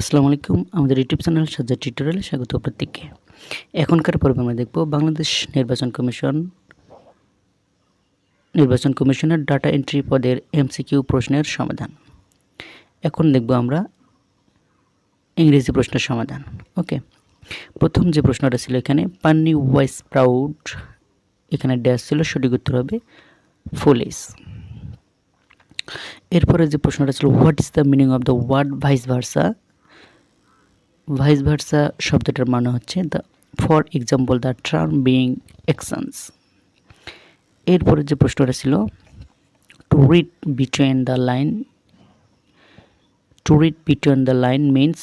আসসালামু আলাইকুম আমাদের ইউটিউব চ্যানেল সাজ্জাদ টিউটোরিয়ালে স্বাগত প্রত্যেককে। এখনকার পর্বে আমরা দেখব বাংলাদেশ নির্বাচন কমিশনের ডাটা এন্ট্রি পদের এমসিকিউ প্রশ্নের সমাধান। এখন দেখব আমরা ইংরেজি প্রশ্নের সমাধান। ওকে, প্রথম যে প্রশ্নটা ছিল এখানে পান্নি ওয়াইস প্রাউড, এখানে ড্যাশ ছিল, সঠিক উত্তর হবে ফুলিশ। এরপরে যে প্রশ্নটা ছিল what is the meaning of the word vice versa. Vice versa শব্দটার মানে হচ্ছে the for example the term being exchange. এরপরে যে প্রশ্নটা ছিল to read between the line means,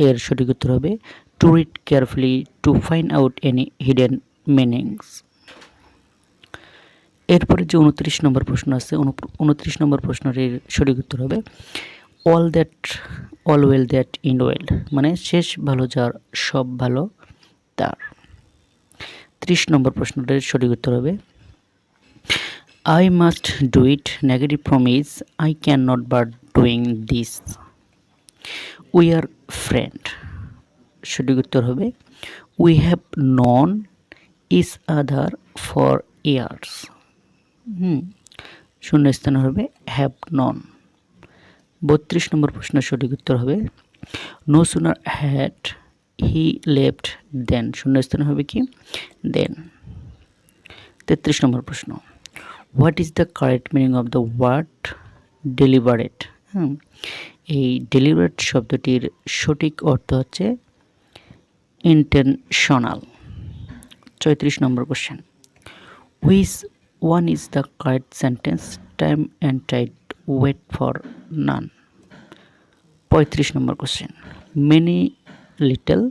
এর সঠিক উত্তর হবে to read carefully to find out any hidden meanings. এরপরে যে 29 নম্বর প্রশ্ন আছে, 29 নম্বর প্রশ্নের সঠিক উত্তর হবে অল ওয়েল দ্যাট ইন্ড ওয়েল, মানে শেষ ভালো যার সব ভালো তার। 30 নম্বর প্রশ্নটির সঠিক উত্তর হবে I must do it, negative form is I can not but doing this. We are friend, সঠিক উত্তর হবে we have known each other for years. শূন্যস্থান হবে হ্যাভ নন। 32 নম্বর প্রশ্নের সঠিক উত্তর হবে no sooner had he left than, শূন্যস্থান হবে কি দেন। 33 নম্বর প্রশ্ন what is the correct meaning of the word deliberate. এই ডেলিভারেট শব্দটির সঠিক অর্থ হচ্ছে ইন্টেনশনাল। 34 নম্বর question which one is the correct sentence time and tide wait for none. 35 নম্বর question many little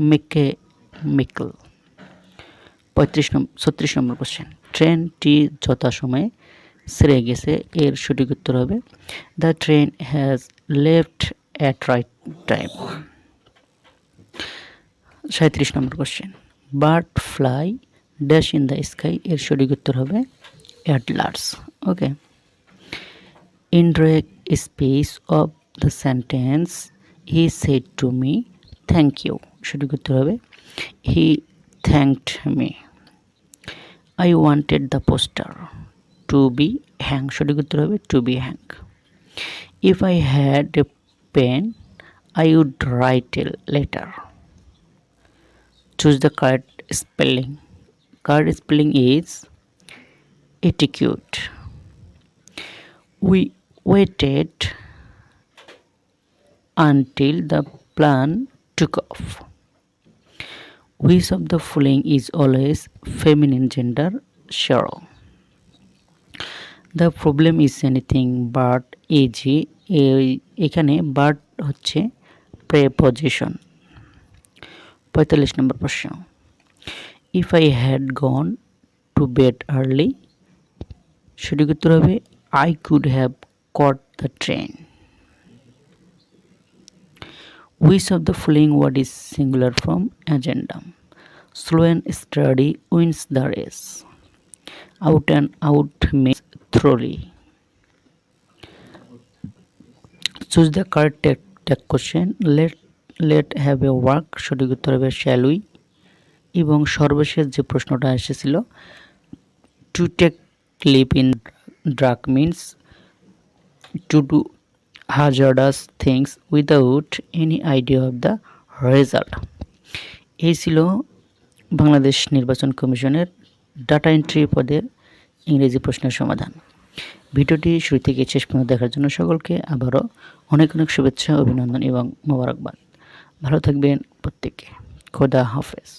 make mickle. 36 নম্বর কোশ্চেন ট্রেনটি যথাসময়ে ছেড়ে গেছে, এর সঠিক উত্তর হবে the train has left at right time. 37 নম্বর question bird fly dash in the sky, এর সঠিক উত্তর হবে অ্যাটলার্স। Okay, indirect speech of the sentence he said to me thank you, সঠিক উত্তর হবে he thanked me. I wanted the poster to be hung, সঠিক উত্তর হবে to be hung. If I had a pen I would write a letter. Choose the correct spelling. Correct spelling is etiquette. We waited until the plane took off. Which of the following is always feminine gender? Sure. The problem is anything but easy. এখানে but হচ্ছে preposition। 45 নম্বর প্রশ্ন if I had gone to bed early, সঠিক উত্তর হবে I could have caught the train. Which of the following word is singular form agenda? Slow and steady wins the race. Out and out means thoroughly. Choose the correct tag question. Let have a work, সঠিক উত্তর হবে shall we। এবং সর্বশেষ যে প্রশ্নটা এসেছিল to take leap in drug means to do hazardous things without any idea of the result। এই ছিল বাংলাদেশ নির্বাচন কমিশনের ডাটা এন্ট্রি পদের ইংরেজি প্রশ্নের সমাধান। ভিডিওটি শুরু থেকে শেষ পর্যন্ত দেখার জন্য সকলকে আবারও অনেক অনেক শুভেচ্ছা, অভিনন্দন এবং মোবারকবাদ। ভালো থাকবেন প্রত্যেকে। খোদা হাফেজ।